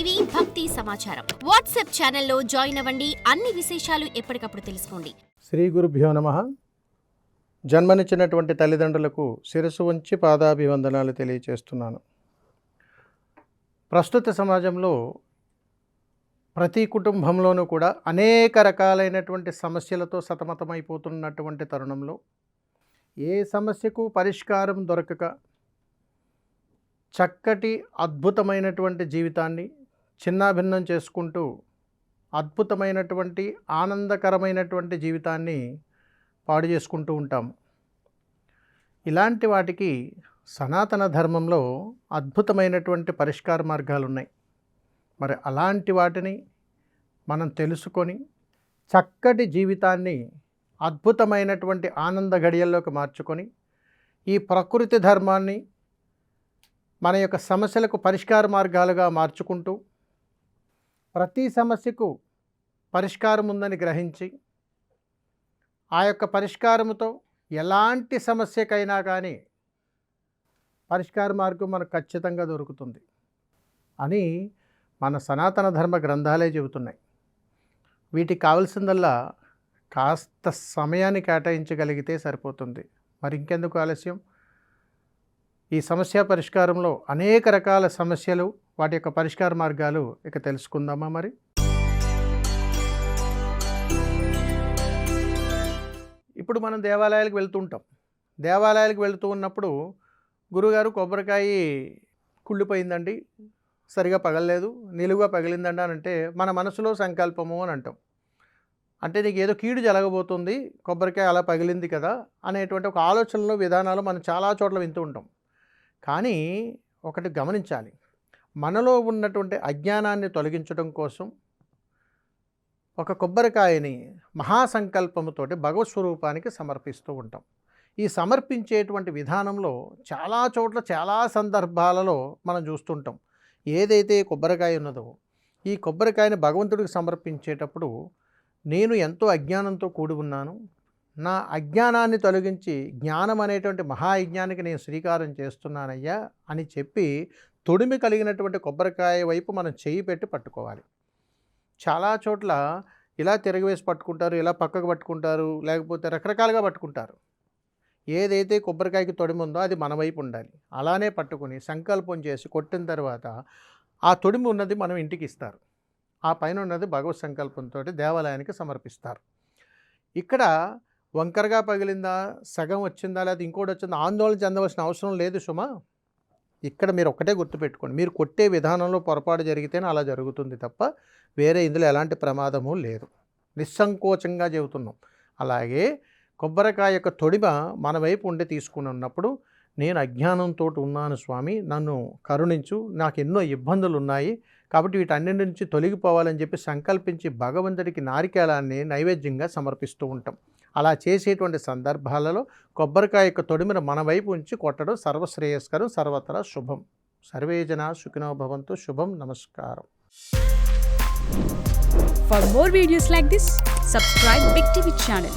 TV భక్తి సమాచారం WhatsApp ఛానల్లో జాయిన్ అవ్వండి. అన్ని విశేషాలు ఎప్పటికప్పుడు తెలుసుకోండి. శ్రీ గురుభ్యో నమః. జన్మనిచ్చినటువంటి తల్లిదండ్రులకు శిరస్సు వంచి పాదాభివందనాలు తెలియచేస్తున్నాను. ప్రస్తుత సమాజంలో ప్రతి కుటుంబంలోనూ కూడా అనేక రకాలైనటువంటి సమస్యలతో సతమతమైపోతున్నటువంటి తరుణంలో ఏ సమస్యకు పరిష్కారం దొరకక చక్కటి అద్భుతమైనటువంటి జీవితాన్ని చిన్నాభిన్నం చేసుకుంటూ అద్భుతమైనటువంటి ఆనందకరమైనటువంటి జీవితాన్ని పాడు చేసుకుంటూ ఉంటాము. ఇలాంటి వాటికి సనాతన ధర్మంలో అద్భుతమైనటువంటి పరిష్కార మార్గాలు ఉన్నాయి. మరి అలాంటి వాటిని మనం తెలుసుకొని చక్కటి జీవితాన్ని అద్భుతమైనటువంటి ఆనంద గడియల్లోకి మార్చుకొని ఈ ప్రకృతి ధర్మాన్ని మన యొక్క సమస్యలకు పరిష్కార మార్గాలుగా మార్చుకుంటూ ప్రతి సమస్యకు పరిష్కారం ఉందని గ్రహించి ఆ యొక్క పరిష్కారముతో ఎలాంటి సమస్యకైనా కానీ పరిష్కార మార్గం మనకు ఖచ్చితంగా దొరుకుతుంది అని మన సనాతన ధర్మ గ్రంథాలే చెబుతున్నాయి. వీటికి కావాల్సిందల్లా కాస్త సమయాన్ని కేటాయించగలిగితే సరిపోతుంది. మరి ఇంకెందుకు ఆలస్యం? ఈ సమస్య పరిష్కారంలో అనేక రకాల సమస్యలు, వాటి యొక్క పరిష్కార మార్గాలు ఇక తెలుసుకుందామా? మరి ఇప్పుడు మనం దేవాలయాలకు వెళ్తుంటాం. దేవాలయాలకు వెళ్తూ ఉన్నప్పుడు గురుగారు కొబ్బరికాయ కుళ్ళిపోయిందండి, సరిగా పగలలేదు, నిలువుగా పగిలిందండి అని అంటే మన మనసులో సంకల్పము అని అంటాం. అంటే నీకు ఏదో కీడు జరగబోతుంది, కొబ్బరికాయ అలా పగిలింది కదా అనేటువంటి ఒక ఆలోచనలు విధానాలు మనం చాలా చోట్ల వింటూ ఉంటాం. కానీ ఒకటి గమనించాలి, మనలో ఉన్నటువంటి అజ్ఞానాన్ని తొలగించడం కోసం ఒక కొబ్బరికాయని మహాసంకల్పముతోటి భగవత్ స్వరూపానికి సమర్పిస్తూ ఉంటాం. ఈ సమర్పించేటువంటి విధానంలో చాలా చోట్ల చాలా సందర్భాలలో మనం చూస్తుంటాం. ఏదైతే కొబ్బరికాయ ఉన్నదో ఈ కొబ్బరికాయని భగవంతుడికి సమర్పించేటప్పుడు నేను ఎంతో అజ్ఞానంతో కూడి ఉన్నాను, నా అజ్ఞానాన్ని తొలగించి జ్ఞానం అనేటువంటి మహాయజ్ఞానికి నేను శ్రీకారం చేస్తున్నానయ్యా అని చెప్పి తొడిమి కలిగినటువంటి కొబ్బరికాయ వైపు మనం చేయి పెట్టి పట్టుకోవాలి. చాలా చోట్ల ఇలా తిరగవేసి పట్టుకుంటారు, ఇలా పక్కకు పట్టుకుంటారు, లేకపోతే రకరకాలుగా పట్టుకుంటారు. ఏదైతే కొబ్బరికాయకి తొడిమి ఉందో అది మన వైపు ఉండాలి. అలానే పట్టుకుని సంకల్పం చేసి కొట్టిన తర్వాత ఆ తొడిమి ఉన్నది మనం ఇంటికి ఇస్తారు. ఆ పైన ఉన్నది భగవత్ సంకల్పంతో దేవాలయానికి సమర్పిస్తారు. ఇక్కడ వంకరగా పగిలిందా, సగం వచ్చిందా, లేదా ఇంకోటి వచ్చిందా ఆందోళన చెందవలసిన అవసరం లేదు సుమా. ఇక్కడ మీరు ఒక్కటే గుర్తుపెట్టుకోండి, మీరు కొట్టే విధానంలో పొరపాటు జరిగితేనే అలా జరుగుతుంది తప్ప వేరే ఇందులో ఎలాంటి ప్రమాదము లేదు. నిస్సంకోచంగా చెబుతున్నాం. అలాగే కొబ్బరికాయ యొక్క తొడిమ మన వైపు ఉండి తీసుకుని ఉన్నప్పుడు నేను అజ్ఞానంతో ఉన్నాను స్వామి, నన్ను కరుణించు, నాకు ఎన్నో ఇబ్బందులు ఉన్నాయి కాబట్టి వీటన్నిటి నుంచి తొలగిపోవాలని చెప్పి సంకల్పించి భగవంతుడికి నారికేళాన్ని నైవేద్యంగా సమర్పిస్తూ ఉంటాం. అలా చేసేటువంటి సందర్భాలలో కొబ్బరికాయ యొక్క తొడిమిన మన వైపు ఉంచి కొట్టడం సర్వశ్రేయస్కరం, సర్వత్రా శుభం. సర్వే జనా సుఖినో భవంతు. శుభం. నమస్కారం. For more videos like this, subscribe Big TV channel.